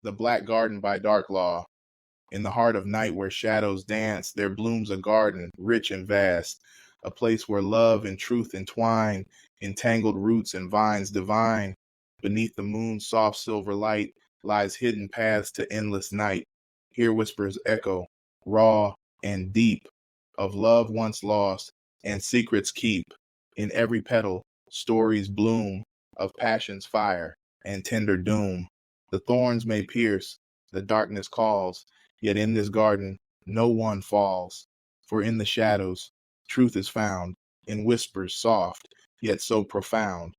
The Black Garden by Dark Law. In the heart of night where shadows dance, there blooms a garden, rich and vast, a place where love and truth entwine, entangled roots and vines divine. Beneath the moon's soft silver light lies hidden paths to endless night. Here whispers echo, raw and deep, of love once lost and secrets keep. In every petal, stories bloom of passion's fire and tender doom. The thorns may pierce, the darkness calls, yet in this garden no one falls. For in the shadows truth is found, in whispers soft, yet so profound.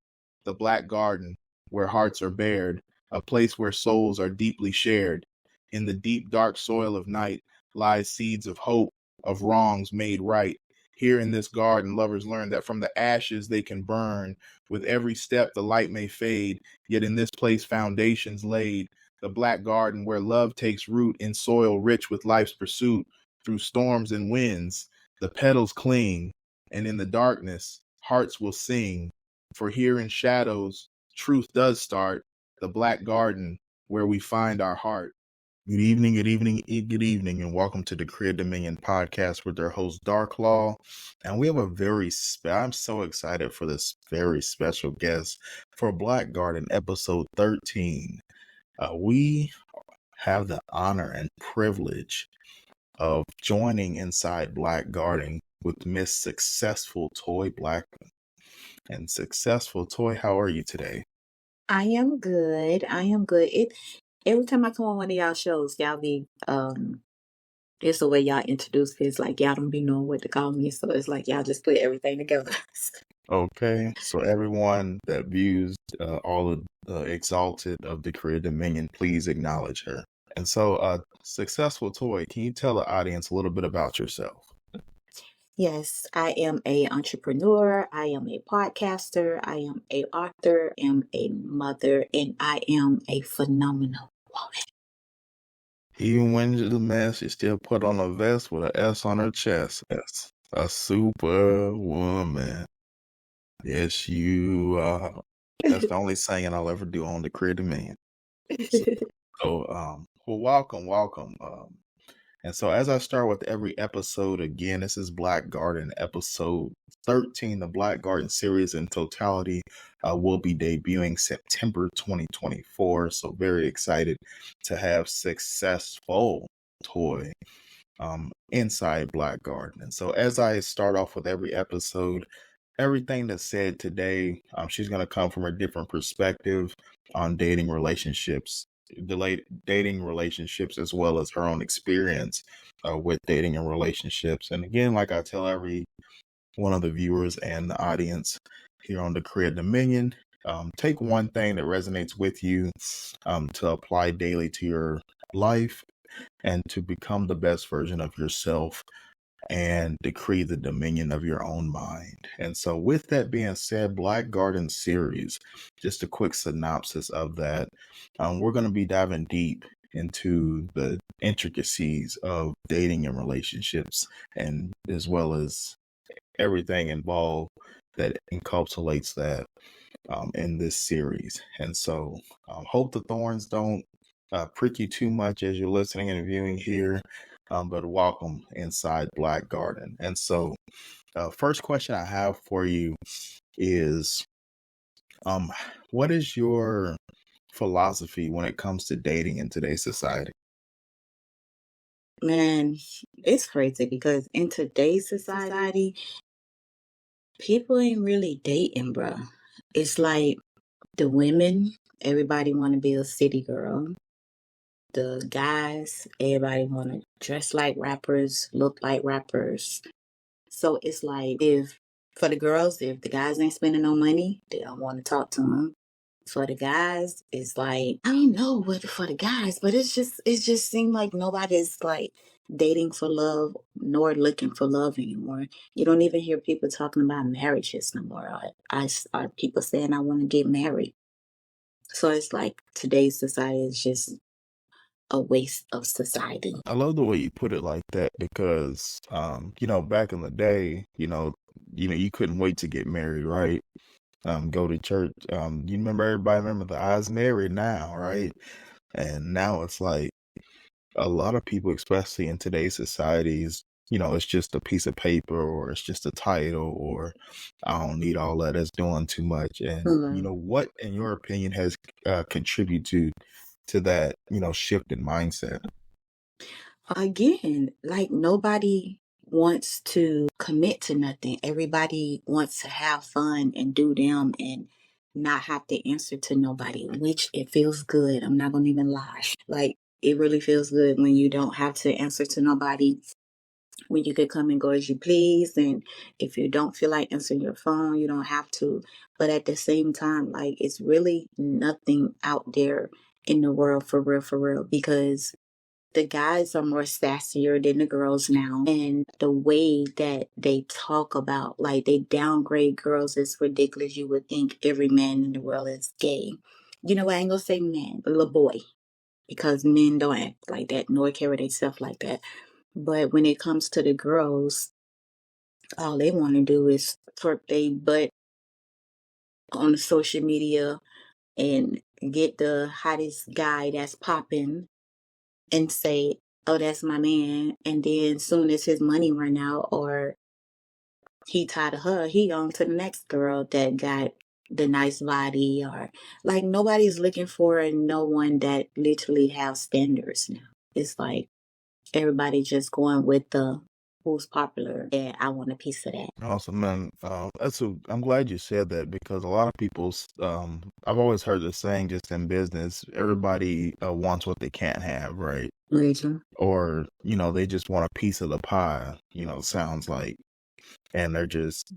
The black garden, where hearts are bared, a place where souls are deeply shared. In the deep dark soil of night lies seeds of hope, of wrongs made right. Here in this garden, lovers learn that from the ashes they can burn. With every step the light may fade, yet in this place foundations laid. The black garden where love takes root in soil rich with life's pursuit. Through storms and winds, the petals cling, and in the darkness, hearts will sing. For here in shadows, truth does start, the black garden where we find our heart. Good evening, good evening, and welcome to the Creative Dominion podcast with their host Dark Law. And we have I'm so excited for this very special guest for Black Garden episode 13. We have the honor and privilege of joining inside Black Garden with Miss Successful Toy Blackman. And Successful Toy, how are you today? I am good. Every time I come on one of y'all shows, y'all be it's the way y'all introduce me. It's like y'all don't be knowing what to call me, so it's like y'all just put everything together. Okay, so everyone that views all of the Exalted of the Creative Dominion, please acknowledge her. And so, Successful Toy, can you tell the audience a little bit about yourself? Yes, I am a entrepreneur. I am a podcaster. I am a author. I am a mother, and I am a phenomenal woman. Even when you're the mess, you still put on a vest with an S on her chest. Yes, a superwoman. Yes, you are. That's the only saying I'll ever do on the Creative Dominion. Well, welcome. And so as I start with every episode, again, this is Black Garden episode 13. The Black Garden series in totality will be debuting September 2024. So very excited to have Successful Toy inside Black Garden. And so as I start off with every episode, everything that's said today, she's going to come from a different perspective on dating relationships, dating relationships, as well as her own experience with dating and relationships. And again, like I tell every one of the viewers and the audience here on the Creative Dominion, take one thing that resonates with you to apply daily to your life and to become the best version of yourself and decree the dominion of your own mind. And so with that being said, Black Garden series, just a quick synopsis of that. We're going to be diving deep into the intricacies of dating and relationships, and as well as everything involved that encapsulates that in this series. And so hope the thorns don't prick you too much as you're listening and viewing here. But welcome inside Black Garden. And so first question I have for you is, what is your philosophy when it comes to dating in today's society? Man, it's crazy because in today's society, people ain't really dating, bro. It's like the women, everybody want to be a city girl. The guys, everybody want to dress like rappers, look like rappers. So it's like, if for the girls, if the guys ain't spending no money, they don't want to talk to them. For the guys, it's like, I don't know what for the guys, but it just seemed like nobody's like dating for love nor looking for love anymore. You don't even hear people talking about marriages no more. Are people saying I want to get married? So it's like today's society is just a waste of society. I love the way you put it like that because, back in the day, you couldn't wait to get married, right? Go to church. You remember, everybody remember the I's married now, right? And now it's like a lot of people, especially in today's societies, it's just a piece of paper or it's just a title or I don't need all that. That's doing too much. And, Mhm. what, in your opinion, has contributed to that, shift in mindset? Again, like nobody wants to commit to nothing. Everybody wants to have fun and do them and not have to answer to nobody, which it feels good. I'm not gonna even lie. Like it really feels good when you don't have to answer to nobody, when you could come and go as you please. And if you don't feel like answering your phone, you don't have to. But at the same time, like it's really nothing out there in the world for real, because the guys are more sassier than the girls now. And the way that they talk about, like, they downgrade girls is ridiculous. You would think every man in the world is gay. You know what? I ain't gonna say man, but little boy, because men don't act like that, nor carry themselves like that. But when it comes to the girls, all they want to do is twerk their butt on social media and get the hottest guy that's popping and say, "Oh, that's my man." And then soon as his money run out or he tired of her, he on to the next girl that got the nice body, or like nobody's looking for no one that literally have standards now. It's like everybody just going with the who's popular and I want a piece of that. Awesome, man. I'm glad you said that because a lot of people's, I've always heard the saying just in business, everybody wants what they can't have, right? Religion. Or, they just want a piece of the pie, sounds like. And they're just,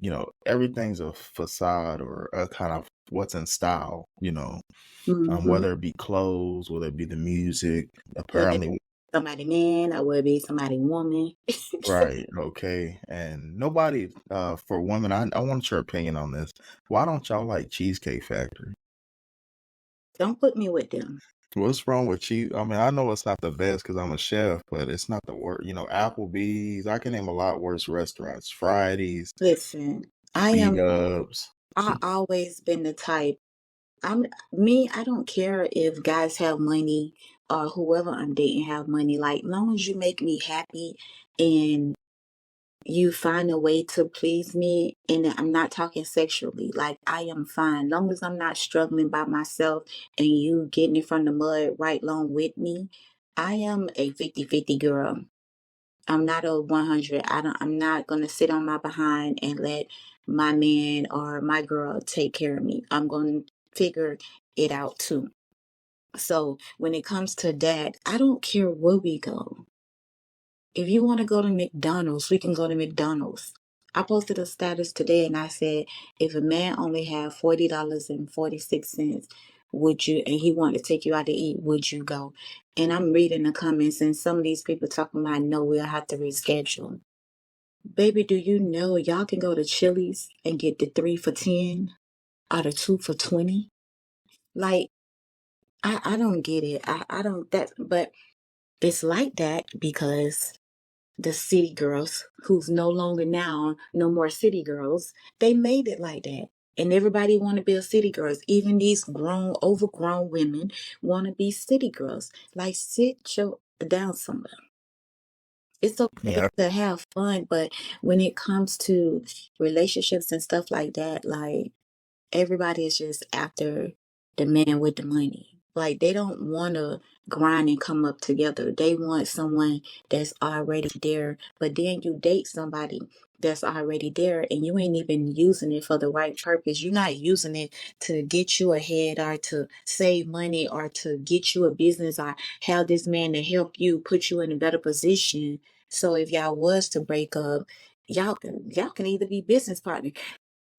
everything's a facade or a kind of what's in style, Mm-hmm. whether it be clothes, whether it be the music, Whether apparently. somebody man or whether it be somebody woman. Right. Okay. And nobody, for women, I want your opinion on this. Why don't y'all like Cheesecake Factory? Don't put me with them. What's wrong with cheese? I mean, I know it's not the best because I'm a chef, but it's not the worst. Applebee's. I can name a lot worse restaurants. Fridays, Listen, I am B-Dubs. I always been the type. I'm me, I don't care if guys have money or whoever I'm dating have money. Like long as you make me happy and you find a way to please me, and I'm not talking sexually, like I am fine. Long as I'm not struggling by myself and you getting it from the mud right along with me, I am a 50-50 girl. I'm not a 100. I'm not going to sit on my behind and let my man or my girl take care of me. I'm going to figure it out too. So when it comes to that, I don't care where we go. If you want to go to McDonald's, we can go to McDonald's. I posted a status today and I said, if a man only had $40.46, would you, and he wanted to take you out to eat, would you go? And I'm reading the comments and some of these people talking about, no, we'll have to reschedule. Baby, do you know y'all can go to Chili's and get the 3 for 10 or the 2 for 20? Like, I don't get it. I don't, that, but it's like that because the city girls, who's no longer now, no more city girls, they made it like that. And everybody want to be a city girls. Even these grown, overgrown women want to be city girls. Like, sit your down somewhere. It's okay Yeah. to have fun, but when it comes to relationships and stuff like that, like everybody is just after the man with the money. Like they don't want to grind and come up together. They want someone that's already there. But then you date somebody that's already there and you ain't even using it for the right purpose. You're not using it to get you ahead or to save money or to get you a business or have this man to help you put you in a better position. So if y'all was to break up, y'all can either be business partners.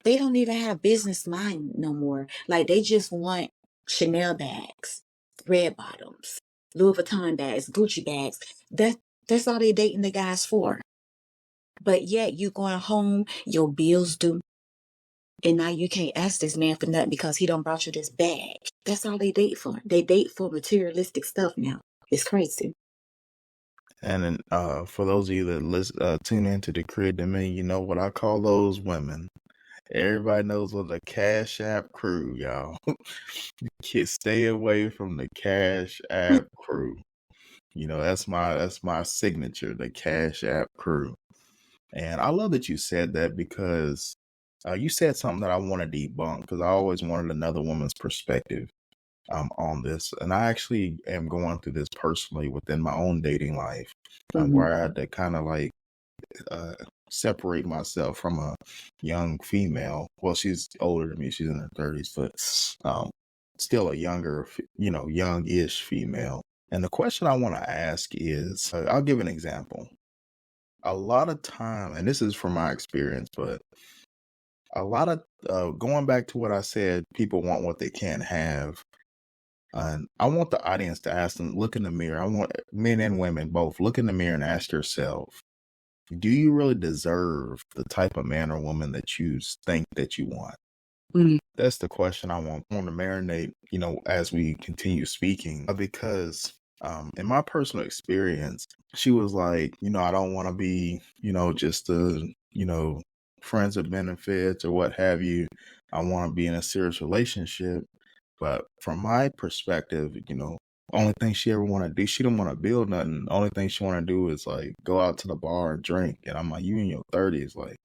They don't even have business mind no more. Like they just want Chanel bags, red bottoms, Louis Vuitton bags, Gucci bags. That's all they dating the guys for. But yet you going home, your bills due, and now you can't ask this man for nothing because he don't brought you this bag. That's all they date for. They date for materialistic stuff now. It's crazy. And then, for those of you that tune into the Crib to Me, you know what I call those women. Everybody knows what the Cash App crew, y'all. Kids, stay away from the Cash App crew. You know, that's my signature, the Cash App crew. And I love that you said that because you said something that I want to debunk because I always wanted another woman's perspective on this. And I actually am going through this personally within my own dating life where I had to kind of like separate myself from a young female. Well, she's older than me. She's in her 30s, but still a younger, young-ish female. And the question I want to ask is, I'll give an example. A lot of time, and this is from my experience, but a lot of going back to what I said, people want what they can't have. And I want the audience to ask them, look in the mirror. I want men and women both look in the mirror and ask yourself, do you really deserve the type of man or woman that you think that you want? Mm. That's the question I want to marinate, as we continue speaking, because in my personal experience, she was like, I don't want to be, just friends with benefits or what have you. I want to be in a serious relationship. But from my perspective, only thing she ever want to do, she don't want to build nothing. Only thing she want to do is like go out to the bar and drink. And I'm like, you in your 30s, like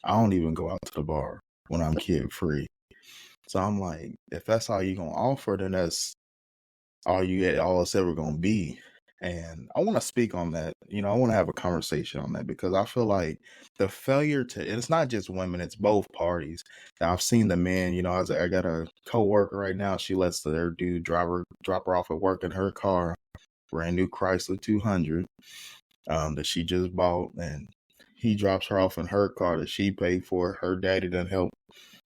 I don't even go out to the bar when I'm kid free. So I'm like, if that's all you gonna offer, then that's all it's ever gonna be. And I want to speak on that. I want to have a conversation on that because I feel like the failure and it's not just women, it's both parties. Now, I've seen the men, I got a coworker right now. She lets their dude drop her off at work in her car, brand new Chrysler 200 that she just bought. And he drops her off in her car that she paid for. Her daddy doesn't help.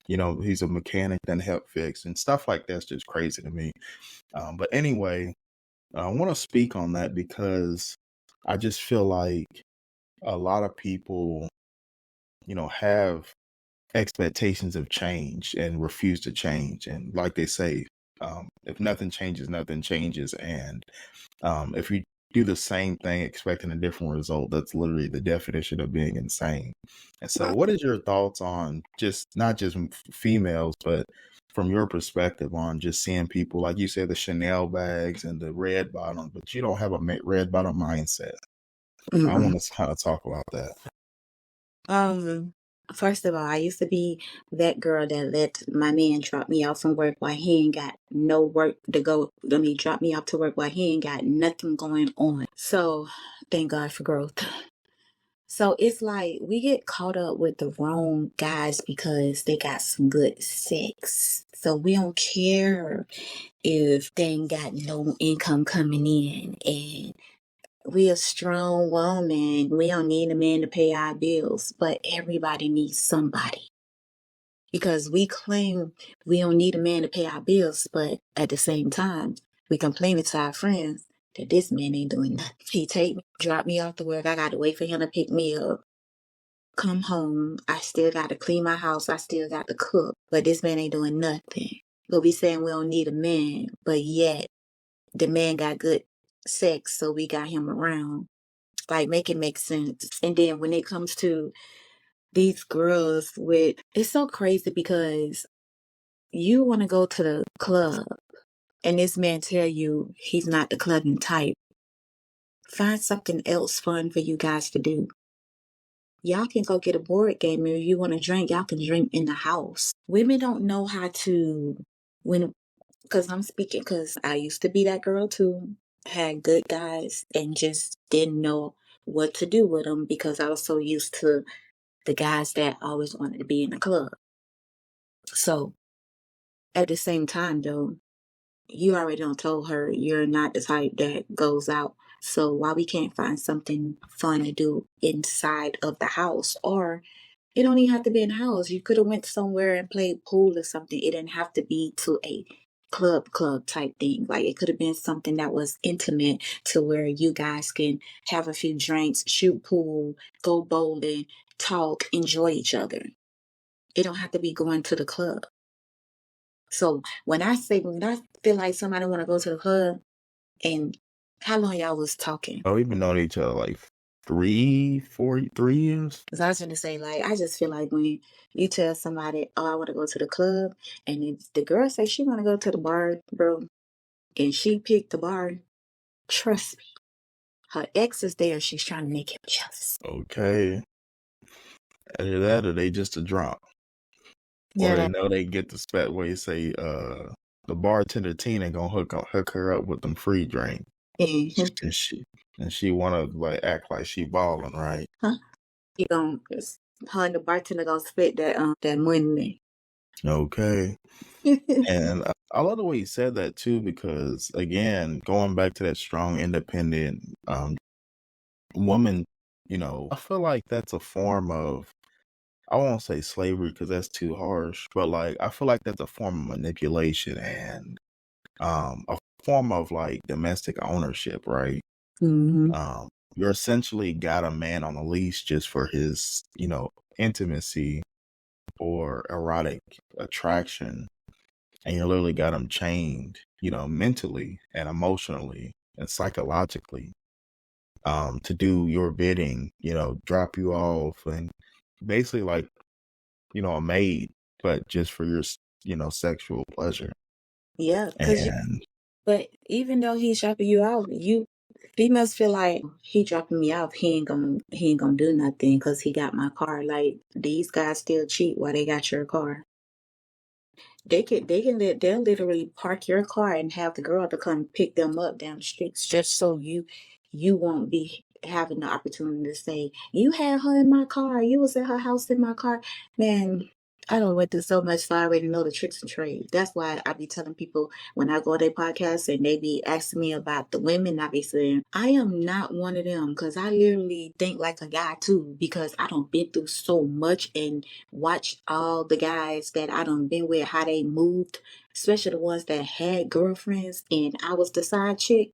He's a mechanic, doesn't help fix and stuff like that's just crazy to me. But anyway, I want to speak on that because I just feel like a lot of people, have expectations of change and refuse to change. And like they say, if nothing changes, nothing changes. And if you do the same thing expecting a different result, that's literally the definition of being insane. And so what is your thoughts on not just females, but from your perspective on just seeing people, like you said, the Chanel bags and the red bottom, but you don't have a red bottom mindset? Mm-mm. I want to kind of talk about that. First of all, I used to be that girl that let my man drop me off from work while he ain't got no work to go. Drop me off to work while he ain't got nothing going on. So, thank God for growth. So it's like we get caught up with the wrong guys because they got some good sex. So we don't care if they ain't got no income coming in, and we a strong woman. We don't need a man to pay our bills, but everybody needs somebody. Because we claim we don't need a man to pay our bills, but at the same time, we complaining to our friends that this man ain't doing nothing. He take me, drop me off to work. I got to wait for him to pick me up. Come home. I still got to clean my house. I still got to cook. But this man ain't doing nothing. But we saying we don't need a man, but yet the man got good sex, so we got him around. Like, make it make sense. And then when it comes to these girls it's so crazy because you want to go to the club and this man tell you he's not the clubbing type. Find something else fun for you guys to do. Y'all can go get a board game, and if you want to drink, y'all can drink in the house. Women don't know how to, because I'm speaking, because I used to be that girl too. Had good guys and just didn't know what to do with them because I was so used to the guys that always wanted to be in the club. So at the same time, though, you already done told her you're not the type that goes out. So why we can't find something fun to do inside of the house? Or it don't even have to be in the house. You could have went somewhere and played pool or something. It didn't have to be to a club type thing. Like, it could have been something that was intimate to where you guys can have a few drinks, shoot pool, go bowling, talk, enjoy each other. It don't have to be going to the club. So when I feel like somebody want to go to the club, and how long y'all was talking? Oh, we've been knowing each other like 3 years. Because I was going to say, like, I just feel like when you tell somebody, oh, I want to go to the club, and then the girl says she want to go to the bar, bro, and she picked the bar, trust me, her ex is there. She's trying to make him jealous. Okay. Either that or they just a drunk. Or Yeah, they know they get the spot where you say, the bartender Tina gonna hook her up with them free drink. And she wanna like act like she balling, right? huh? He gonna her and the bartender gonna split that money. Okay. And I love the way you said that too, because again, going back to that strong, independent woman, I feel like that's a form of, I won't say slavery because that's too harsh, but like I feel like that's a form of manipulation and a form of like domestic ownership, right? Mm-hmm. You're essentially got a man on a leash just for his, intimacy or erotic attraction, and you literally got him chained, mentally and emotionally and psychologically, to do your bidding, drop you off and basically like, a maid, but just for your, sexual pleasure. Yeah, because And but even though he's dropping you out, females feel like he dropping me off. He ain't gonna do nothing because he got my car. Like these guys still cheat while they got your car. They'll literally park your car and have the girl to come pick them up down the streets just so you won't be having the opportunity to say you had her in my car, you was at her house in my car. Man, I don't went through so much, so I already know the tricks and trade. That's why I be telling people when I go to their podcast and they be asking me about the women, I be saying I am not one of them because I literally think like a guy too because I don't been through so much and watch all the guys that I done been with, how they moved, especially the ones that had girlfriends and I was the side chick.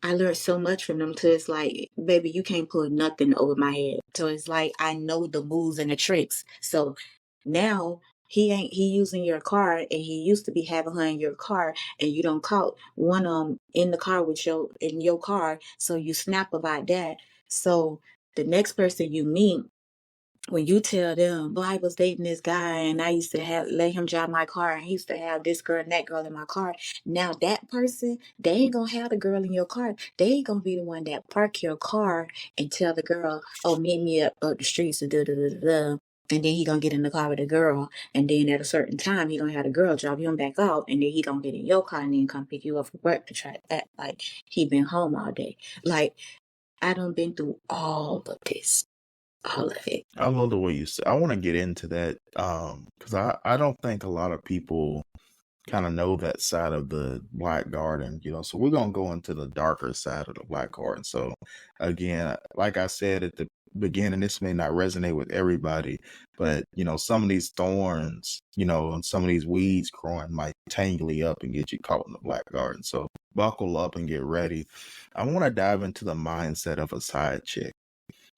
I learned so much from them to it's like, baby, you can't put nothing over my head. So it's like I know the moves and the tricks. So now he using your car and he used to be having her in your car and you don't caught one in the car with in your car. So you snap about that. So the next person you meet when you tell them, oh, I was dating this guy and I used to let him drive my car and he used to have this girl and that girl in my car. Now that person, they ain't gonna have the girl in your car. They ain't gonna be the one that park your car and tell the girl, oh, meet me up the streets and da da da da. And then he gonna get in the car with the girl, and then at a certain time he gonna have the girl drop him back out, and then he gonna get in your car and then come pick you up for work to try to act like he been home all day. Like I done been through all of this. All of it. I love the way you say. I want to get into that because I don't think a lot of people kind of know that side of the Black Garden, So we're gonna go into the darker side of the Black Garden. So again, like I said at the beginning, this may not resonate with everybody, but some of these thorns, and some of these weeds growing might tangle you up and get you caught in the Black Garden. So buckle up and get ready. I want to dive into the mindset of a side chick.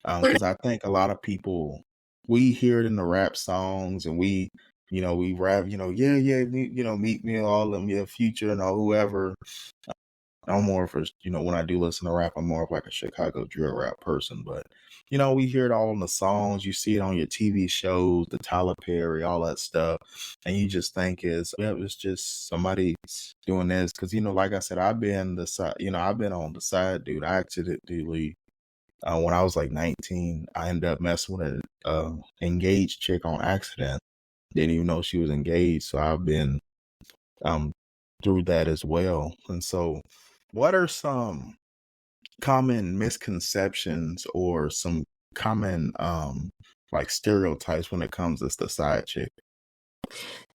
Because I think a lot of people, we hear it in the rap songs and we rap, yeah, meet me, all of them, yeah, Future and all whoever. I'm more of a, when I do listen to rap, I'm more of like a Chicago drill rap person. But, we hear it all in the songs. You see it on your TV shows, the Tyler Perry, all that stuff. And you just think it's just somebody doing this. Because, like I said, I've been I've been on the side, dude. I accidentally when I was like 19, I ended up messing with an engaged chick on accident. Didn't even know she was engaged. So I've been through that as well. And so what are some common misconceptions or some common like stereotypes when it comes to the side chick?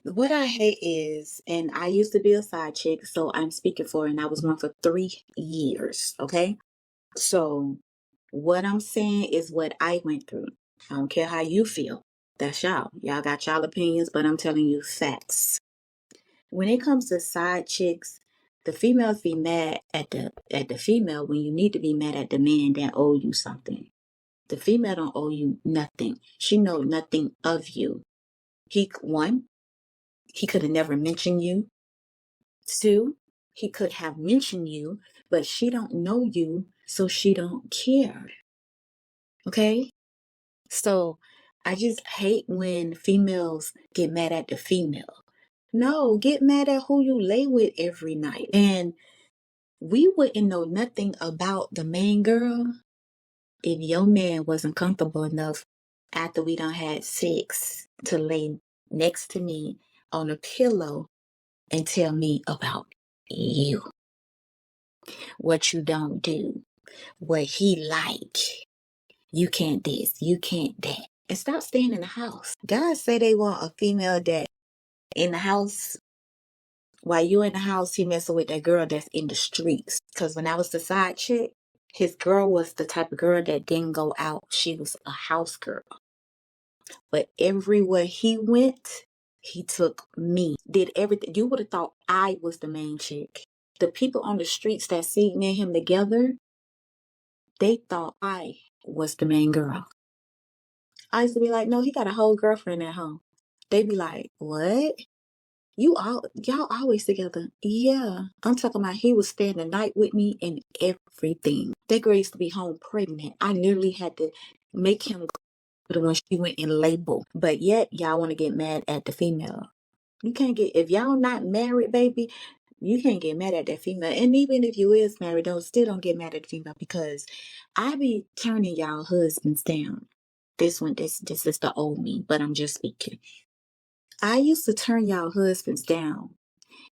What I hate is, and I used to be a side chick, so I'm speaking for, and I was one for 3 years. Okay. So what I'm saying is what I went through. I don't care how you feel. That's y'all. Y'all got y'all opinions, but I'm telling you facts. When it comes to side chicks, the females be mad at the female when you need to be mad at the man that owe you something. The female don't owe you nothing. She know nothing of you. He could have never mentioned you. 2, he could have mentioned you, but she don't know you, so she don't care. Okay? So I just hate when females get mad at the female. No, get mad at who you lay with every night. And we wouldn't know nothing about the main girl if your man wasn't comfortable enough after we done had sex to lay next to me on a pillow and tell me about you, what you don't do, what he like. You can't this, you can't that. And stop staying in the house. Guys say they want a female that in the house. While you in the house, he messing with that girl that's in the streets. Because when I was the side chick, his girl was the type of girl that didn't go out. She was a house girl. But everywhere he went, he took me. Did everything. You would have thought I was the main chick. The people on the streets that seen me and him together, they thought I was the main girl. I used to be like, no, he got a whole girlfriend at home. They be like, what? Y'all always together. Yeah. I'm talking about he was staying the night with me and everything. That girl used to be home pregnant. I literally had to make him go when she went in labor. But yet y'all want to get mad at the female. You can't get, if y'all not married, baby, you can't get mad at that female. And even if you is married, still don't get mad at the female, because I be turning y'all husbands down. This is the old me, but I'm just speaking. I used to turn y'all husbands down,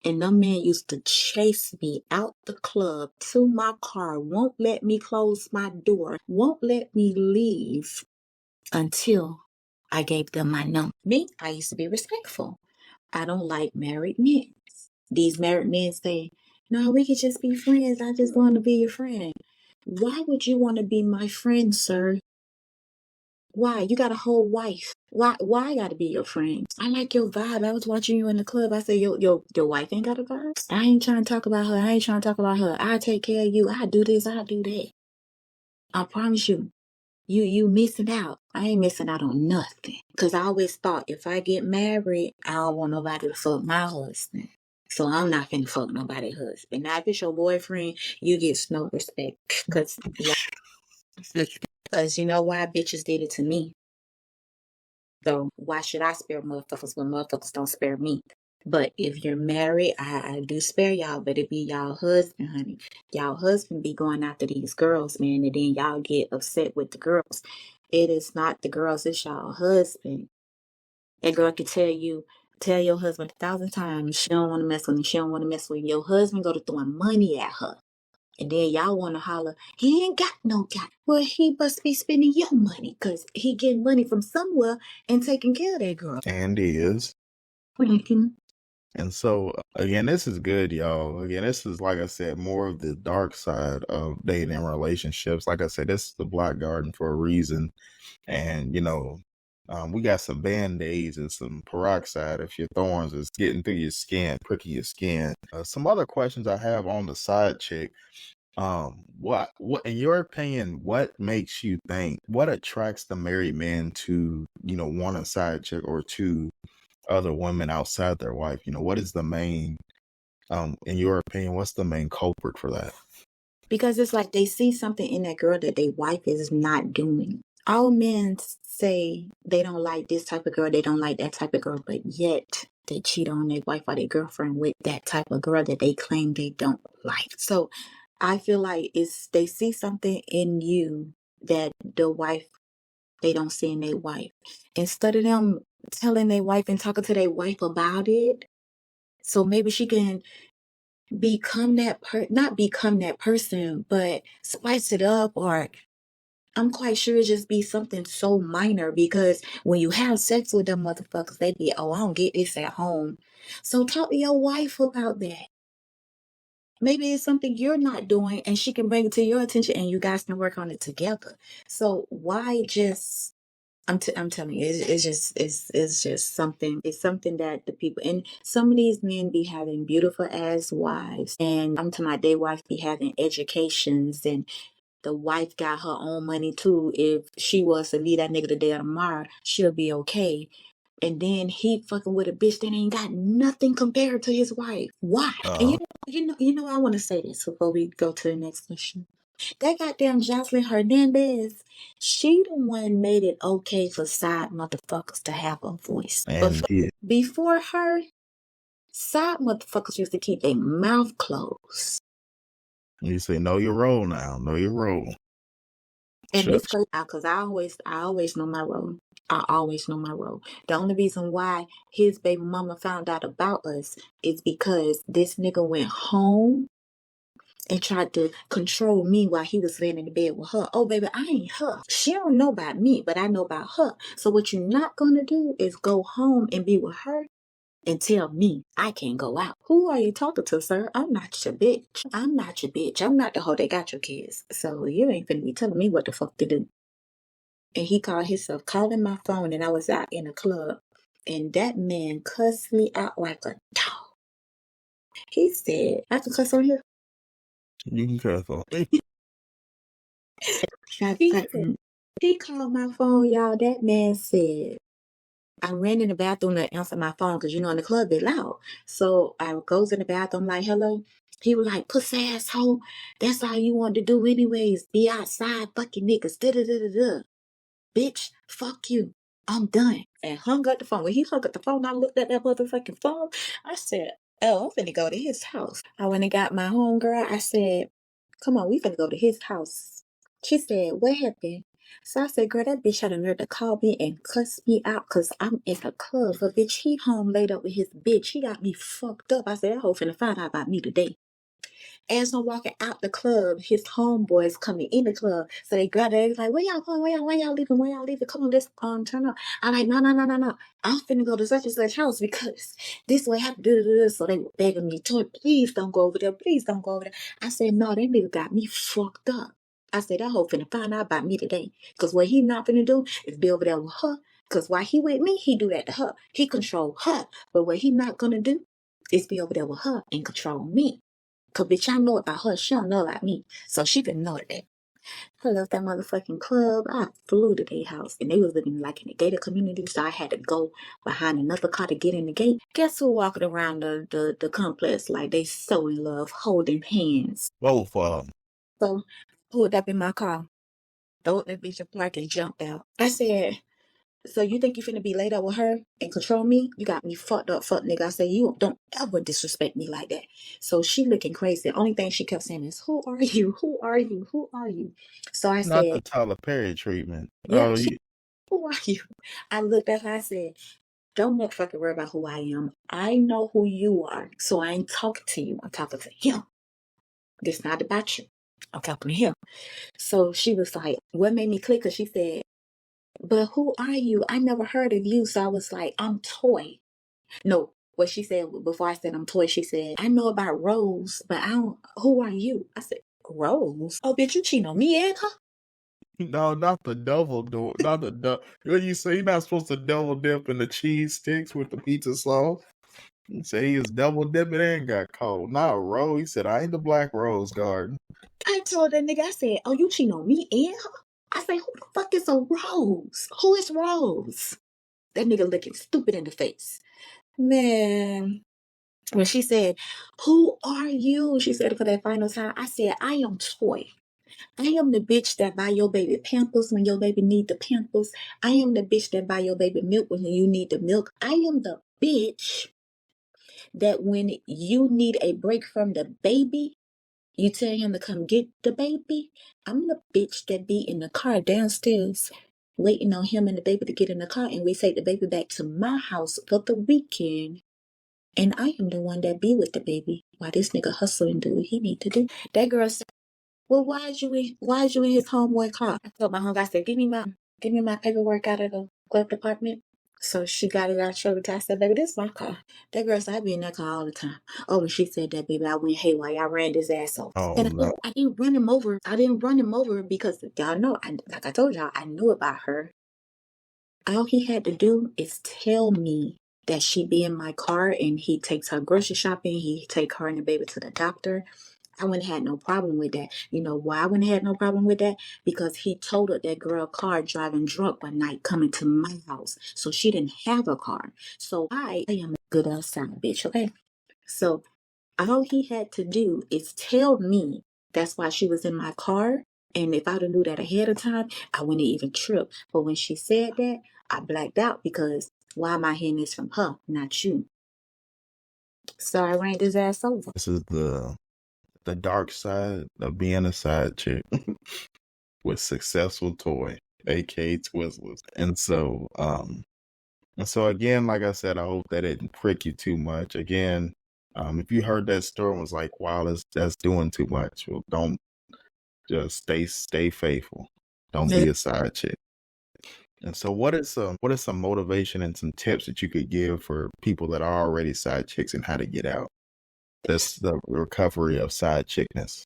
and them men used to chase me out the club to my car, won't let me close my door, won't let me leave until I gave them my number. Me, I used to be respectful. I don't like married men. These married men say, no, we could just be friends. I just want to be your friend. Why would you want to be my friend, sir? Why? You got a whole wife. Why I gotta be your friend? I like your vibe. I was watching you in the club. I said, your wife ain't got a vibe? I ain't trying to talk about her. I ain't trying to talk about her. I take care of you. I do this. I do that. I promise you. You missing out. I ain't missing out on nothing. Because I always thought if I get married, I don't want nobody to fuck my husband. So I'm not finna fuck nobody's husband. Now, if it's your boyfriend, you get no respect. Because you know why? Bitches did it to me. So why should I spare motherfuckers when motherfuckers don't spare me? But if you're married, I do spare y'all, but it be y'all husband, honey. Y'all husband be going after these girls, man, and then y'all get upset with the girls. It is not the girls, it's y'all husband. That girl can tell your husband 1,000 times she don't want to mess with him, she don't want to mess with him. Your husband go to throwing money at her. And then y'all want to holler, he ain't got no guy. Well, he must be spending your money because he getting money from somewhere and taking care of that girl. And is. Thinking. And so, again, this is good, y'all. Again, this is, like I said, more of the dark side of dating and relationships. Like I said, this is the Black Garden for a reason. And, we got some Band-Aids and some peroxide if your thorns is getting through your skin, pricking your skin. Some other questions I have on the side chick. What in your opinion, what makes you think, what attracts the married man to, want a side chick or to other women outside their wife? What is the main, in your opinion, what's the main culprit for that? Because it's like they see something in that girl that their wife is not doing. All men say they don't like this type of girl, they don't like that type of girl, but yet they cheat on their wife or their girlfriend with that type of girl that they claim they don't like. So I feel like they see something in you that the wife, they don't see in their wife. Instead of them telling their wife and talking to their wife about it, so maybe she can become not become that person, but spice it up. Or I'm quite sure it just be something so minor, because when you have sex with them motherfuckers, they be, oh, I don't get this at home. So talk to your wife about that. Maybe it's something you're not doing and she can bring it to your attention and you guys can work on it together. So why just, I'm telling you, it's just something. It's something that the people, and some of these men be having beautiful ass wives, and I'm talking about their wife be having educations, and the wife got her own money too. If she was to leave that nigga the day of tomorrow, she'll be okay. And then he fucking with a bitch that ain't got nothing compared to his wife. Why? And I want to say this before we go to the next question. That goddamn Jocelyn Hernandez, she the one made it okay for side motherfuckers to have a voice. And Before her, side motherfuckers used to keep their mouth closed. you say, know your role now. Know your role. And it's crazy because I always know my role. I always know my role. The only reason why his baby mama found out about us is because this nigga went home and tried to control me while he was laying in the bed with her. Oh, baby, I ain't her. She don't know about me, but I know about her. So what you're not gonna do is go home and be with her and tell me I can't go out. Who are you talking to, sir? I'm not your bitch. I'm not your bitch. I'm not the hoe that got your kids. So you ain't finna be telling me what the fuck to do. And he called himself calling my phone, and I was out in a club. And that man cussed me out like a dog. He said, I can cuss on here. You can cuss on me. He called my phone, y'all. That man said, I ran in the bathroom to answer my phone because, you know, in the club, they loud. So I goes in the bathroom like, hello. He was like, pussy asshole. That's all you want to do anyways. Be outside fucking niggas. Da-da-da-da-da. Bitch, fuck you. I'm done. And hung up the phone. When he hung up the phone, I looked at that motherfucking phone. I said, oh, I'm finna go to his house. I went and got my homegirl. I said, come on, we finna go to his house. She said, what happened? So I said, girl, that bitch had a nerve to call me and cuss me out because I'm in the club. But bitch, he home laid up with his bitch. He got me fucked up. I said, that hoe finna find out about me today. As I'm walking out the club, his homeboys coming in the club. So they grab it. Like, where y'all going? Where y'all leaving? Where y'all leaving? Come on, let's turn up. I'm like, no. I'm finna go to such and such house because this way I have to do this. So they were begging me, please don't go over there. Please don't go over there. I said, no, that nigga got me fucked up. I said, that hoe finna find out about me today. Because what he not finna do is be over there with her. Because while he with me, he do that to her. He control her. But what he not gonna do is be over there with her and control me. Cause bitch, I know about her. She don't know about me. So she didn't know that. I left that motherfucking club. I flew to their house. And they was living like in a gated community. So I had to go behind another car to get in the gate. Guess who walking around the complex like they so in love, holding hands? Both of them. So pulled up in my car. Throw that bitch in park and jumped out. I said, so you think you finna be laid up with her and control me? You got me fucked up, fuck nigga. I said, you don't ever disrespect me like that. So she looking crazy. The only thing she kept saying is, who are you? Who are you? Who are you? So I Not said, the Tyler Perry treatment. yeah, who are you? I looked at her, I said, don't motherfucking worry about who I am. I know who you are. So I ain't talking to you. I'm talking to him. It's not about you. I'm talking to him. So she was like, what made me click? Because she said, but who are you? I never heard of you. So I was like, I'm Toy. No, what she said before I said I'm Toy, she said, I know about Rose, but I don't, who are you? I said, Rose? Oh, bitch, you cheating on me and her? No, not the double do. Not the double. What you say? You're not supposed to double dip in the cheese sticks with the pizza sauce. He said he was double dipping and got caught. Not Rose. He said, I ain't the Black Rose Garden. I told that nigga, I said, oh, you cheating on me and her? I said, who the fuck is a Rose? Who is Rose? That nigga looking stupid in the face. Man. When she said, who are you? She said it for that final time. I said, I am Toy. I am the bitch that buy your baby pampers when your baby need the pampers. I am the bitch that buy your baby milk when you need the milk. I am the bitch that when you need a break from the baby, you tell him to come get the baby. I'm the bitch that be in the car downstairs waiting on him and the baby to get in the car, and we take the baby back to my house for the weekend. And I am the one that be with the baby while this nigga hustle and do what he need to do. That girl said, well, why is you in his homeboy car? I told my homeboy, I said, give me my paperwork out of the glove department. So she got it out, showed it to her. I said, baby, this is my car. That girl said, I be in that car all the time. Oh, when she said that, baby, I went haywire. I ran this ass off. Oh, And no. I didn't run him over. I didn't run him over because y'all know, like I told y'all, I knew about her. All he had to do is tell me that she be in my car and he takes her grocery shopping. He take her and the baby to the doctor. I wouldn't have had no problem with that. You know why I wouldn't have had no problem with that? Because he totaled that girl car driving drunk one night coming to my house. So she didn't have a car. So I am a good outside bitch, okay? So all he had to do is tell me That's why she was in my car. And if I'd have knew that ahead of time, I wouldn't even trip. But when she said that, I blacked out because why am I hearing this from her, not you? So I ran his ass over. This is the dark side of being a side chick with successful toy, aka Twizzlers. And so again, like I said, I hope that it didn't prick you too much. Again, if you heard that story and was like, wow, that's doing too much, well, don't, just stay faithful. Don't be a side chick. And so what is some motivation and some tips that you could give for people that are already side chicks and how to get out? That's the recovery of side chickness.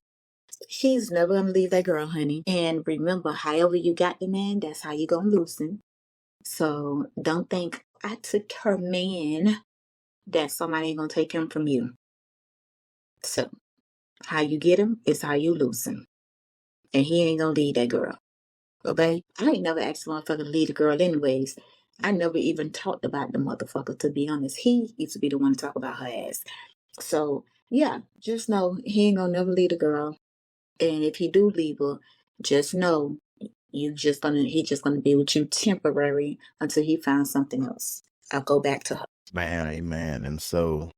She's never gonna leave that girl, honey. And remember, however you got the man, that's how you gonna lose him. So don't think I took her man that somebody ain't gonna take him from you. So how you get him is how you lose him. And he ain't gonna leave that girl. Okay? I ain't never asked a motherfucker to leave a girl anyways. I never even talked about the motherfucker, to be honest. He used to be the one to talk about her ass. So yeah, just know he ain't gonna never leave the girl. And if he do leave her, just know he just gonna be with you temporary until he finds something else. I'll go back to her. Man, amen. And so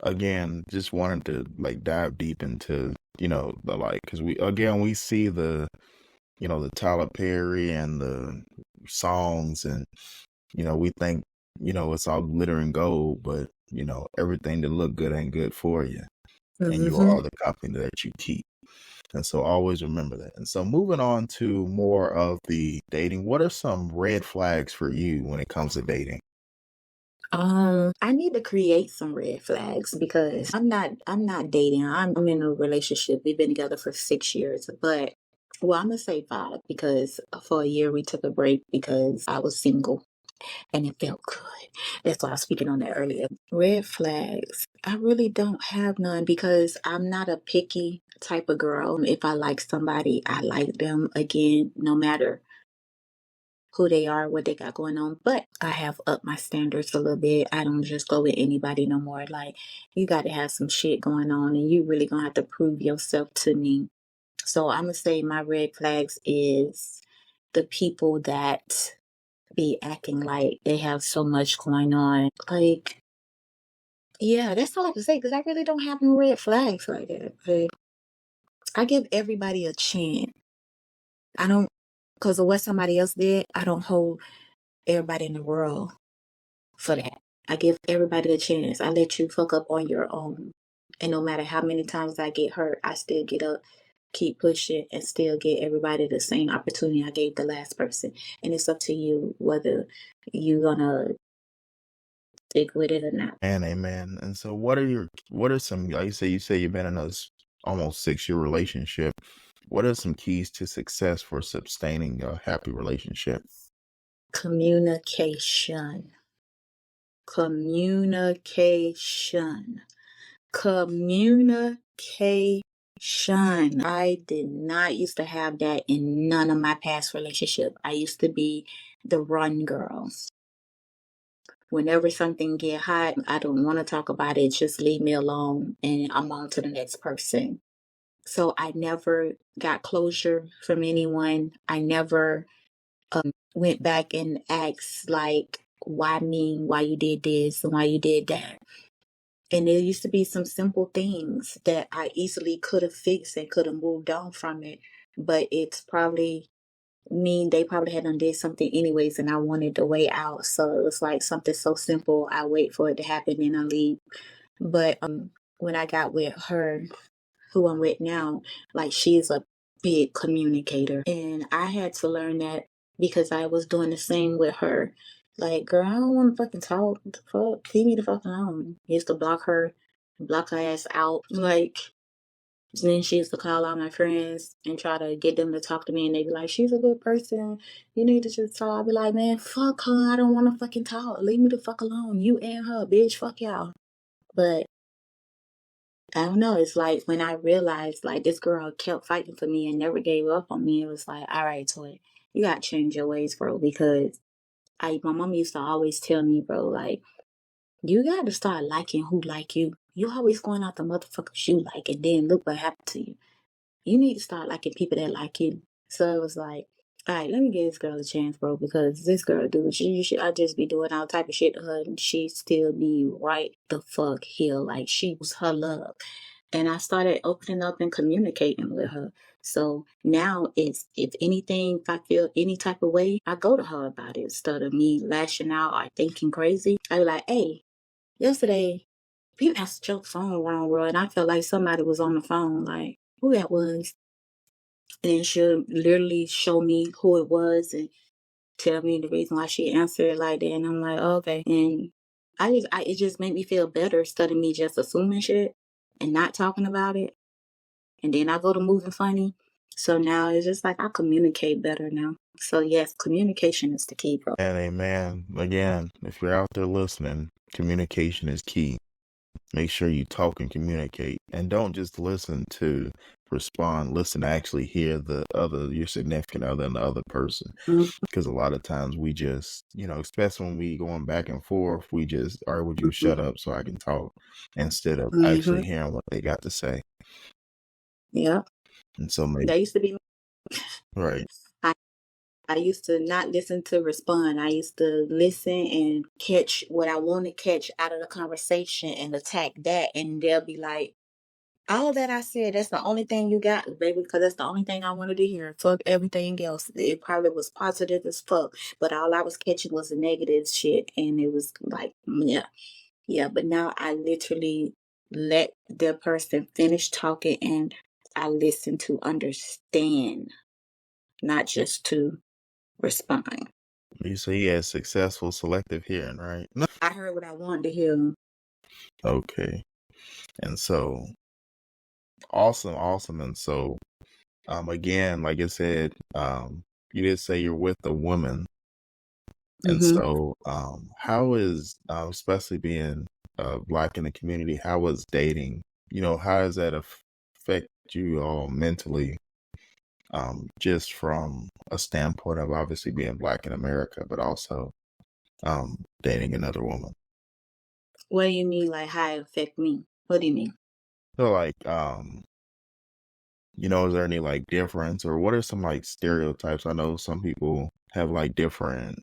again, just wanted to like dive deep into, the because we see the the Tyler Perry and the songs, and we think it's all glitter and gold, but everything that look good ain't good for you, and you are the company that you keep. And so always remember that. And so moving on to more of the dating, what are some red flags for you when it comes to dating? I need to create some red flags because I'm not dating. I'm in a relationship. We've been together for 6 years, but well, I'm gonna say 5 because for a year we took a break because I was single and it felt good. That's why I was speaking on that earlier. Red flags. I really don't have none because I'm not a picky type of girl. If I like somebody, I like them again, no matter who they are, what they got going on. But I have upped my standards a little bit. I don't just go with anybody no more. Like, you got to have some shit going on and you really gonna have to prove yourself to me. So I'm gonna say my red flags is the people that be acting like they have so much going on. Like, yeah, that's all I have to say because I really don't have no red flags like that. But I give everybody a chance. I don't, because of what somebody else did, I don't hold everybody in the world for that. I give everybody a chance. I let you fuck up on your own. And no matter how many times I get hurt, I still get up, keep pushing, and still get everybody the same opportunity I gave the last person. And it's up to you whether you're gonna stick with it or not. And amen. And so what are some, like you say you've been in a almost 6-year relationship. What are some keys to success for sustaining a happy relationship? Communication. Communication. I did not used to have that in none of my past relationship. I used to be the run girl. Whenever something get hot, I don't want to talk about it. Just leave me alone and I'm on to the next person. So I never got closure from anyone. I never went back and asked like, why me? Why you did this and why you did that? And there used to be some simple things that I easily could have fixed and could have moved on from it. But it's probably they probably had done did something anyways and I wanted the way out. So it was like something so simple. I wait for it to happen and I leave. But when I got with her, who I'm with now, like she's a big communicator. And I had to learn that because I was doing the same with her. Like, girl, I don't want to fucking talk. Fuck, leave me the fuck alone. I used to block her ass out. Like, then she used to call all my friends and try to get them to talk to me. And they'd be like, she's a good person. You need to just talk. I'd be like, man, fuck her. I don't want to fucking talk. Leave me the fuck alone. You and her, bitch. Fuck y'all. But I don't know. It's like when I realized like this girl kept fighting for me and never gave up on me, it was like, all right, Toy, you gotta change your ways, bro. Because my mom used to always tell me, bro, like, you gotta start liking who like you. You always going out the motherfuckers you like, and then look what happened to you. You need to start liking people that like you. So it was like, all right, let me give this girl a chance, bro, because this girl, dude, I just be doing all type of shit to her, and she still be right the fuck here, like she was her love. And I started opening up and communicating with her. So now it's, if anything, if I feel any type of way, I go to her about it instead of me lashing out or thinking crazy. I be like, hey, yesterday, people answered your phone wrong, bro, and I felt like somebody was on the phone, like who that was. And she'll literally show me who it was and tell me the reason why she answered it like that. And I'm like, oh, okay. And it just made me feel better instead of me just assuming shit and not talking about it. And then I go to moving funny. So now it's just like I communicate better now. So yes, communication is the key, bro. And amen. Again, if you're out there listening, communication is key. Make sure you talk and communicate, and don't just listen to respond. Listen to actually hear your significant other, and the other person. Because a lot of times we just, especially when we going back and forth, we just, all right, would you shut up so I can talk, instead of actually hearing what they got to say. Yeah. And so maybe that used to be right. I used to not listen to respond. I used to listen and catch what I want to catch out of the conversation and attack that. And they'll be like, all that I said, that's the only thing you got, baby, because that's the only thing I wanted to hear. Fuck everything else. It probably was positive as fuck, but all I was catching was the negative shit. And it was like, yeah. Yeah, but now I literally let the person finish talking and I listen to understand, not just to respond. You say he has successful selective hearing, right? I heard what I wanted to hear. Okay. And so awesome. And so again, like I said, you did say you're with a woman. And so how is especially being Black in the community, how is dating, how does that affect you all mentally? Just from a standpoint of obviously being Black in America, but also dating another woman. What do you mean, like how it affect me? What do you mean? So like, is there any like difference, or what are some like stereotypes? I know some people have like different